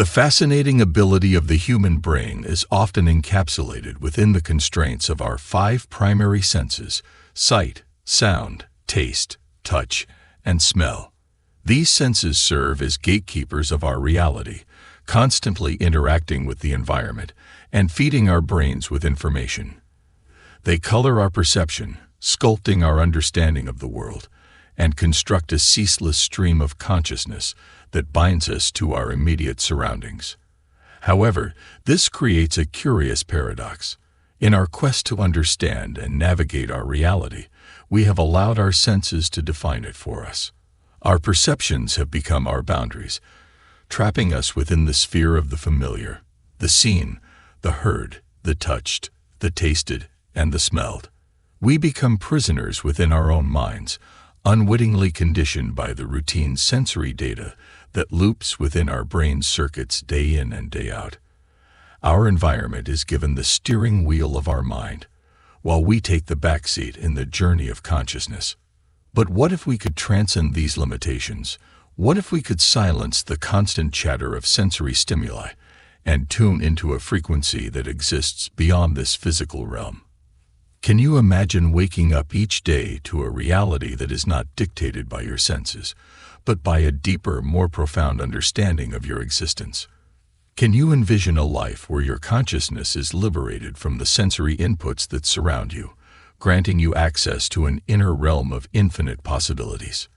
The fascinating ability of the human brain is often encapsulated within the constraints of our 5 primary senses: sight, sound, taste, touch, and smell. These senses serve as gatekeepers of our reality, constantly interacting with the environment and feeding our brains with information. They color our perception, sculpting our understanding of the world, and construct a ceaseless stream of consciousness that binds us to our immediate surroundings. However, this creates a curious paradox. In our quest to understand and navigate our reality, we have allowed our senses to define it for us. Our perceptions have become our boundaries, trapping us within the sphere of the familiar, the seen, the heard, the touched, the tasted, and the smelled. We become prisoners within our own minds, unwittingly conditioned by the routine sensory data that loops within our brain circuits day in and day out. Our environment is given the steering wheel of our mind, while we take the backseat in the journey of consciousness. But what if we could transcend these limitations? What if we could silence the constant chatter of sensory stimuli and tune into a frequency that exists beyond this physical realm? Can you imagine waking up each day to a reality that is not dictated by your senses, but by a deeper, more profound understanding of your existence? Can you envision a life where your consciousness is liberated from the sensory inputs that surround you, granting you access to an inner realm of infinite possibilities?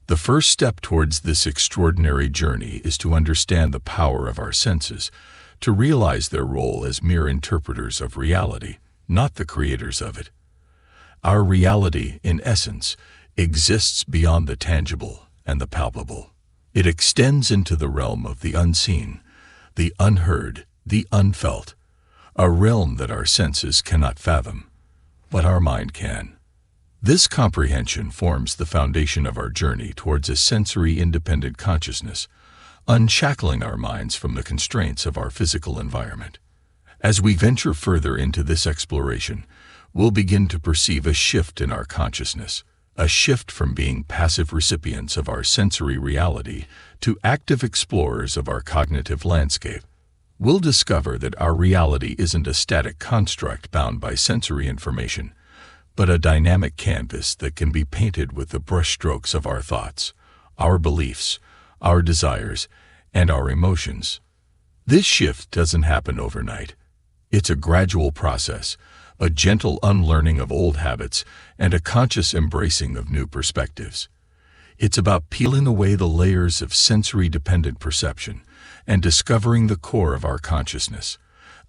The first step towards this extraordinary journey is to understand the power of our senses, to realize their role as mere interpreters of reality, not the creators of it. Our reality, in essence, exists beyond the tangible and the palpable. It extends into the realm of the unseen, the unheard, the unfelt, a realm that our senses cannot fathom, but our mind can. This comprehension forms the foundation of our journey towards a sensory-independent consciousness, unshackling our minds from the constraints of our physical environment. As we venture further into this exploration, we'll begin to perceive a shift in our consciousness, a shift from being passive recipients of our sensory reality to active explorers of our cognitive landscape. We'll discover that our reality isn't a static construct bound by sensory information, but a dynamic canvas that can be painted with the brushstrokes of our thoughts, our beliefs, our desires, and our emotions. This shift doesn't happen overnight. It's a gradual process, a gentle unlearning of old habits, and a conscious embracing of new perspectives. It's about peeling away the layers of sensory-dependent perception and discovering the core of our consciousness,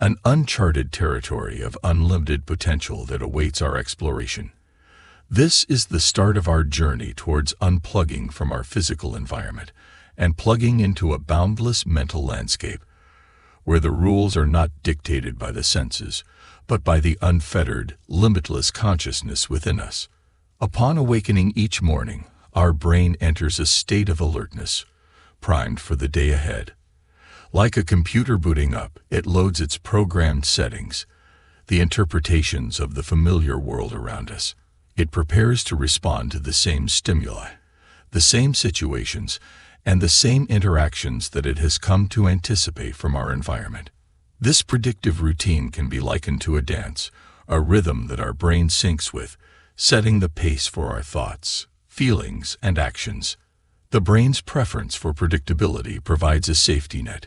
an uncharted territory of unlimited potential that awaits our exploration. This is the start of our journey towards unplugging from our physical environment and plugging into a boundless mental landscape, where the rules are not dictated by the senses, but by the unfettered, limitless consciousness within us. Upon awakening each morning, our brain enters a state of alertness, primed for the day ahead. Like a computer booting up, it loads its programmed settings, the interpretations of the familiar world around us. It prepares to respond to the same stimuli, the same situations, and the same interactions that it has come to anticipate from our environment. This predictive routine can be likened to a dance, a rhythm that our brain syncs with, setting the pace for our thoughts, feelings, and actions. The brain's preference for predictability provides a safety net.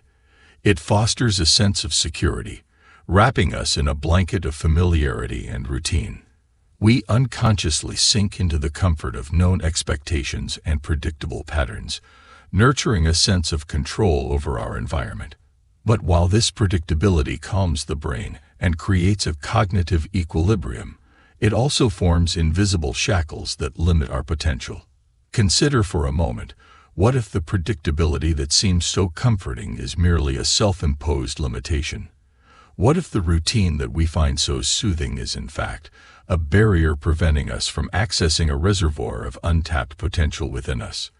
It fosters a sense of security, wrapping us in a blanket of familiarity and routine. We unconsciously sink into the comfort of known expectations and predictable patterns, nurturing a sense of control over our environment. But while this predictability calms the brain and creates a cognitive equilibrium, it also forms invisible shackles that limit our potential. Consider for a moment, what if the predictability that seems so comforting is merely a self-imposed limitation? What if the routine that we find so soothing is, in fact, a barrier preventing us from accessing a reservoir of untapped potential within us?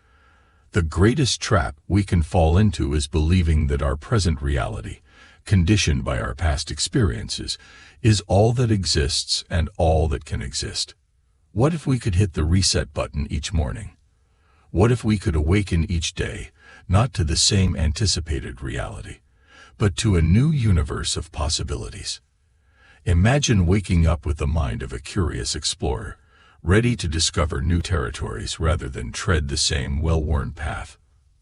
The greatest trap we can fall into is believing that our present reality, conditioned by our past experiences, is all that exists and all that can exist. What if we could hit the reset button each morning? What if we could awaken each day, not to the same anticipated reality, but to a new universe of possibilities. Imagine waking up with the mind of a curious explorer, ready to discover new territories rather than tread the same well-worn path.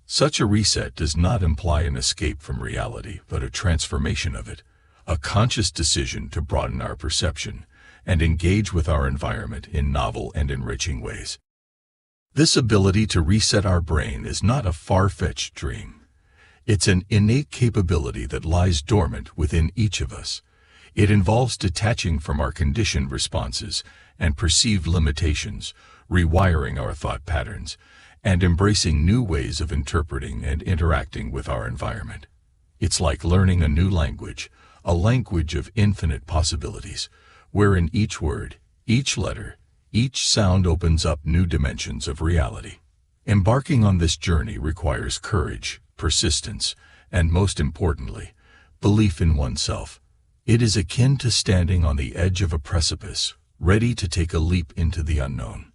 Such a reset does not imply an escape from reality, but a transformation of it, a conscious decision to broaden our perception and engage with our environment in novel and enriching ways. This ability to reset our brain is not a far-fetched dream. It's an innate capability that lies dormant within each of us. It involves detaching from our conditioned responses and perceived limitations, rewiring our thought patterns, and embracing new ways of interpreting and interacting with our environment. It's like learning a new language, a language of infinite possibilities, wherein each word, each letter, each sound opens up new dimensions of reality. Embarking on this journey requires courage, persistence, and most importantly, belief in oneself. It is akin to standing on the edge of a precipice, ready to take a leap into the unknown.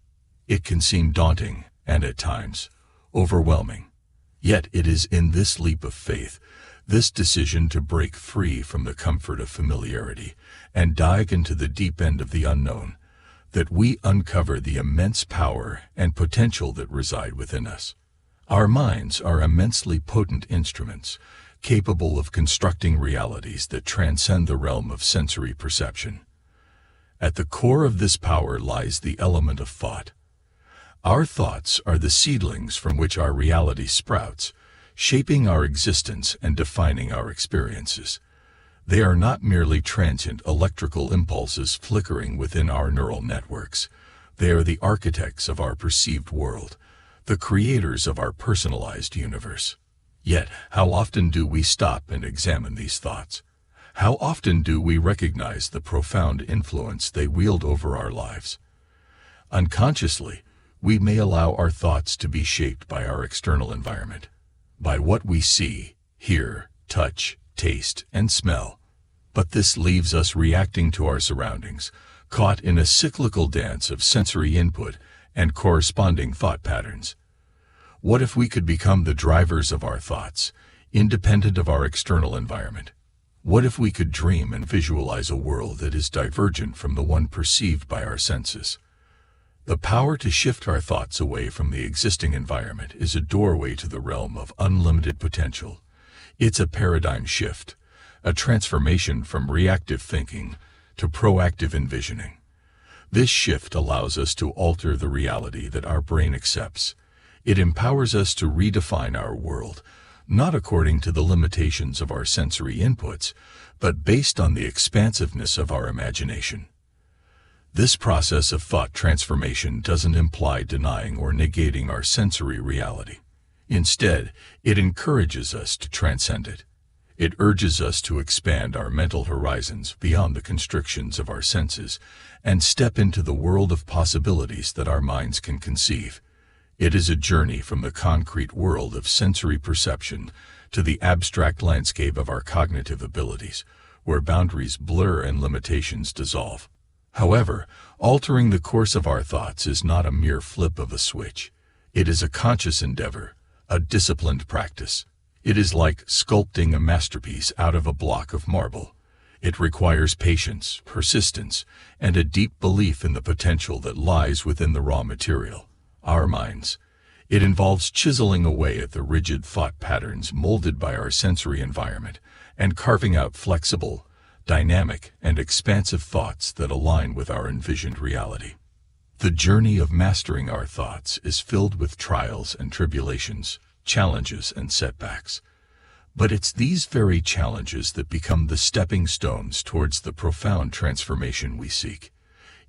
It can seem daunting and, at times, overwhelming. Yet it is in this leap of faith, this decision to break free from the comfort of familiarity and dive into the deep end of the unknown, that we uncover the immense power and potential that reside within us. Our minds are immensely potent instruments, capable of constructing realities that transcend the realm of sensory perception. At the core of this power lies the element of thought. Our thoughts are the seedlings from which our reality sprouts, shaping our existence and defining our experiences. They are not merely transient electrical impulses flickering within our neural networks. They are the architects of our perceived world, the creators of our personalized universe. Yet, how often do we stop and examine these thoughts? How often do we recognize the profound influence they wield over our lives? Unconsciously, we may allow our thoughts to be shaped by our external environment, by what we see, hear, touch, taste, and smell. But this leaves us reacting to our surroundings, caught in a cyclical dance of sensory input and corresponding thought patterns. What if we could become the drivers of our thoughts, independent of our external environment? What if we could dream and visualize a world that is divergent from the one perceived by our senses? The power to shift our thoughts away from the existing environment is a doorway to the realm of unlimited potential. It's a paradigm shift, a transformation from reactive thinking to proactive envisioning. This shift allows us to alter the reality that our brain accepts. It empowers us to redefine our world, not according to the limitations of our sensory inputs, but based on the expansiveness of our imagination. This process of thought transformation doesn't imply denying or negating our sensory reality. Instead, it encourages us to transcend it. It urges us to expand our mental horizons beyond the constrictions of our senses and step into the world of possibilities that our minds can conceive. It is a journey from the concrete world of sensory perception to the abstract landscape of our cognitive abilities, where boundaries blur and limitations dissolve. However, altering the course of our thoughts is not a mere flip of a switch. It is a conscious endeavor, a disciplined practice. It is like sculpting a masterpiece out of a block of marble. It requires patience, persistence, and a deep belief in the potential that lies within the raw material, our minds. It involves chiseling away at the rigid thought patterns molded by our sensory environment and carving out flexible, dynamic, and expansive thoughts that align with our envisioned reality. The journey of mastering our thoughts is filled with trials and tribulations, challenges and setbacks. But it's these very challenges that become the stepping stones towards the profound transformation we seek.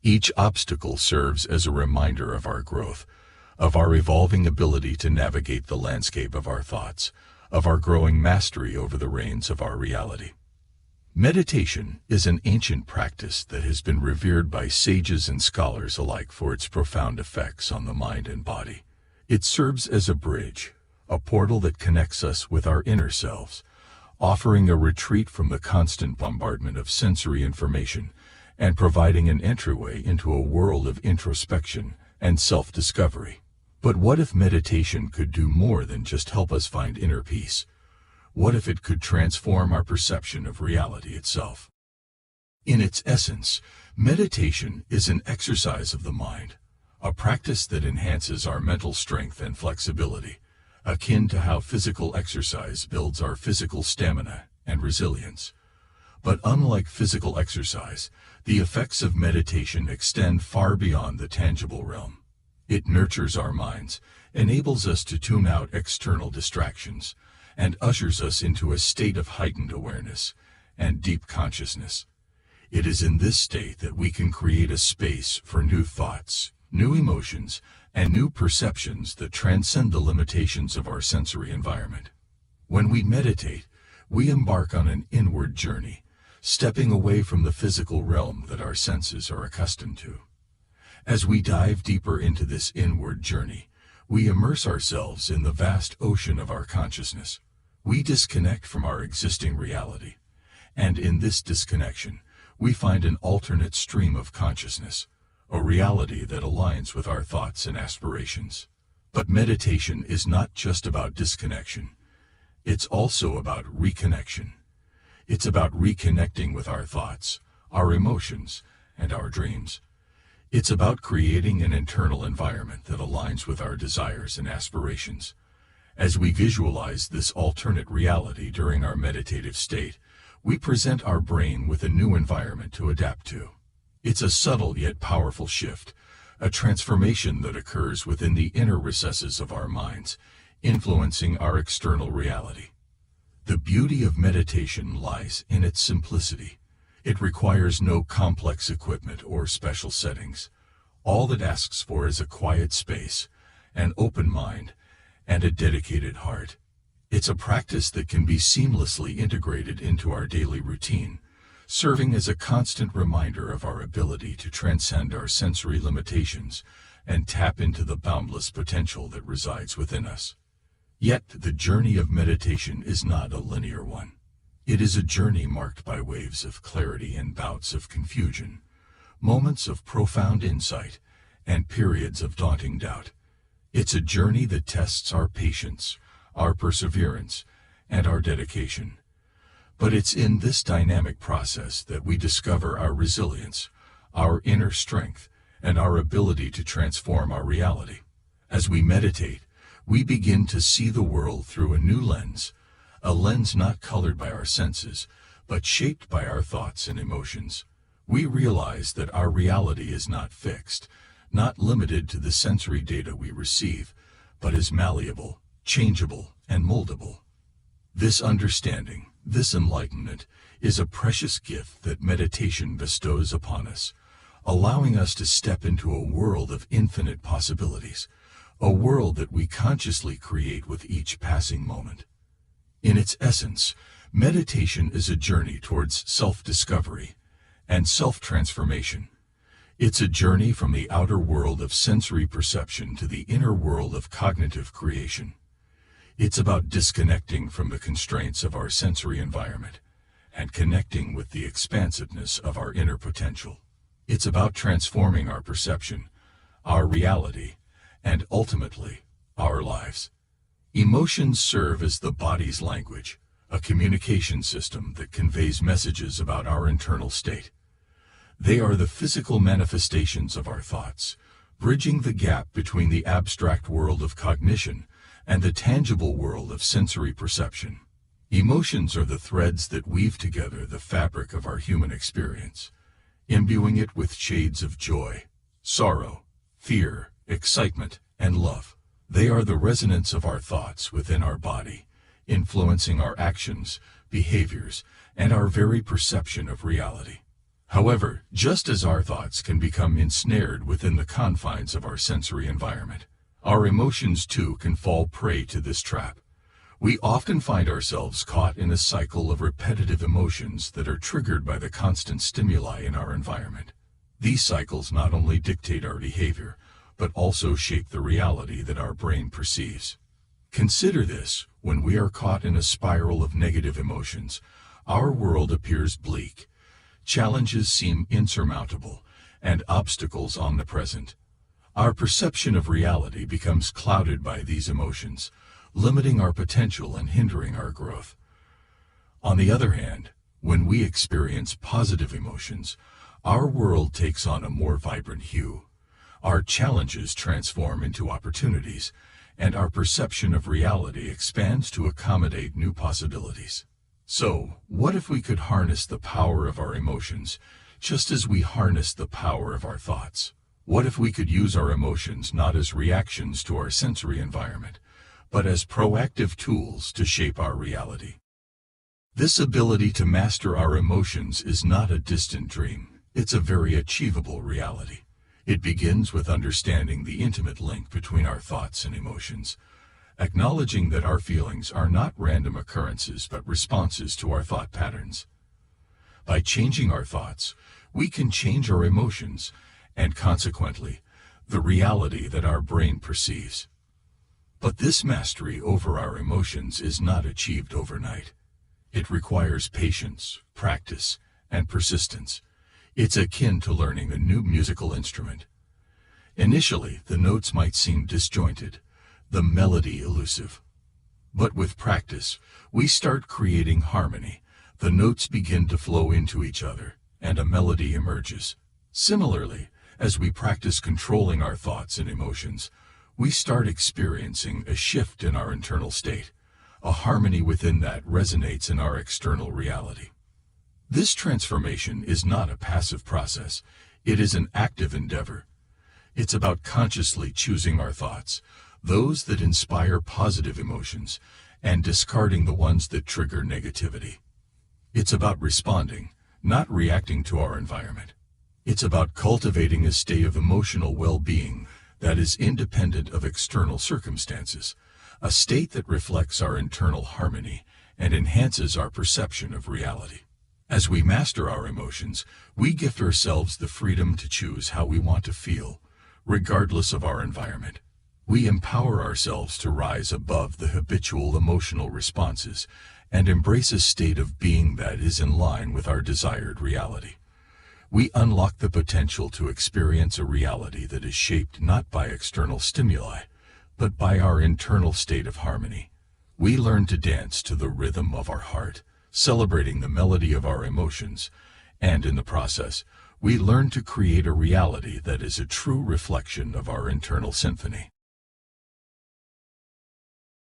Each obstacle serves as a reminder of our growth, of our evolving ability to navigate the landscape of our thoughts, of our growing mastery over the reins of our reality. Meditation is an ancient practice that has been revered by sages and scholars alike for its profound effects on the mind and body. It serves as a bridge, a portal that connects us with our inner selves, offering a retreat from the constant bombardment of sensory information and providing an entryway into a world of introspection and self-discovery. But what if meditation could do more than just help us find inner peace? What if it could transform our perception of reality itself? In its essence, meditation is an exercise of the mind, a practice that enhances our mental strength and flexibility, akin to how physical exercise builds our physical stamina and resilience. But unlike physical exercise, the effects of meditation extend far beyond the tangible realm. It nurtures our minds, enables us to tune out external distractions, and ushers us into a state of heightened awareness and deep consciousness. It is in this state that we can create a space for new thoughts, new emotions, and new perceptions that transcend the limitations of our sensory environment. When we meditate, we embark on an inward journey, stepping away from the physical realm that our senses are accustomed to. As we dive deeper into this inward journey, we immerse ourselves in the vast ocean of our consciousness. We disconnect from our existing reality, and in this disconnection, we find an alternate stream of consciousness, a reality that aligns with our thoughts and aspirations. But meditation is not just about disconnection. It's also about reconnection. It's about reconnecting with our thoughts, our emotions, and our dreams. It's about creating an internal environment that aligns with our desires and aspirations. As we visualize this alternate reality during our meditative state, we present our brain with a new environment to adapt to. It's a subtle yet powerful shift, a transformation that occurs within the inner recesses of our minds, influencing our external reality. The beauty of meditation lies in its simplicity. It requires no complex equipment or special settings. All it asks for is a quiet space, an open mind, and a dedicated heart. It's a practice that can be seamlessly integrated into our daily routine, serving as a constant reminder of our ability to transcend our sensory limitations and tap into the boundless potential that resides within us. Yet, the journey of meditation is not a linear one. It is a journey marked by waves of clarity and bouts of confusion, moments of profound insight, and periods of daunting doubt. It's a journey that tests our patience, our perseverance, and our dedication. But it's in this dynamic process that we discover our resilience, our inner strength, and our ability to transform our reality. As we meditate, we begin to see the world through a new lens, a lens not colored by our senses, but shaped by our thoughts and emotions. We realize that our reality is not fixed, not limited to the sensory data we receive, but is malleable, changeable, and moldable. This understanding, this enlightenment, is a precious gift that meditation bestows upon us, allowing us to step into a world of infinite possibilities, a world that we consciously create with each passing moment. In its essence, meditation is a journey towards self-discovery and self-transformation. It's a journey from the outer world of sensory perception to the inner world of cognitive creation. It's about disconnecting from the constraints of our sensory environment and connecting with the expansiveness of our inner potential. It's about transforming our perception, our reality, and ultimately, our lives. Emotions serve as the body's language, a communication system that conveys messages about our internal state. They are the physical manifestations of our thoughts, bridging the gap between the abstract world of cognition and the tangible world of sensory perception. Emotions are the threads that weave together the fabric of our human experience, imbuing it with shades of joy, sorrow, fear, excitement, and love. They are the resonance of our thoughts within our body, influencing our actions, behaviors, and our very perception of reality. However, just as our thoughts can become ensnared within the confines of our sensory environment, our emotions too can fall prey to this trap. We often find ourselves caught in a cycle of repetitive emotions that are triggered by the constant stimuli in our environment. These cycles not only dictate our behavior, but also shape the reality that our brain perceives. Consider this: when we are caught in a spiral of negative emotions, our world appears bleak. Challenges seem insurmountable, and obstacles omnipresent. Our perception of reality becomes clouded by these emotions, limiting our potential and hindering our growth. On the other hand, when we experience positive emotions, our world takes on a more vibrant hue. Our challenges transform into opportunities, and our perception of reality expands to accommodate new possibilities. So, what if we could harness the power of our emotions, just as we harness the power of our thoughts? What if we could use our emotions not as reactions to our sensory environment, but as proactive tools to shape our reality? This ability to master our emotions is not a distant dream. It's a very achievable reality. It begins with understanding the intimate link between our thoughts and emotions, acknowledging that our feelings are not random occurrences but responses to our thought patterns. By changing our thoughts, we can change our emotions, and consequently, the reality that our brain perceives. But this mastery over our emotions is not achieved overnight. It requires patience, practice, and persistence. It's akin to learning a new musical instrument. Initially, the notes might seem disjointed, the melody elusive. But with practice, we start creating harmony. The notes begin to flow into each other, and a melody emerges. Similarly, as we practice controlling our thoughts and emotions, we start experiencing a shift in our internal state, a harmony within that resonates in our external reality. This transformation is not a passive process, it is an active endeavor. It's about consciously choosing our thoughts, those that inspire positive emotions, and discarding the ones that trigger negativity. It's about responding, not reacting to our environment. It's about cultivating a state of emotional well-being that is independent of external circumstances, a state that reflects our internal harmony and enhances our perception of reality. As we master our emotions, we gift ourselves the freedom to choose how we want to feel, regardless of our environment. We empower ourselves to rise above the habitual emotional responses and embrace a state of being that is in line with our desired reality. We unlock the potential to experience a reality that is shaped not by external stimuli, but by our internal state of harmony. We learn to dance to the rhythm of our heart, celebrating the melody of our emotions, and in the process, we learn to create a reality that is a true reflection of our internal symphony.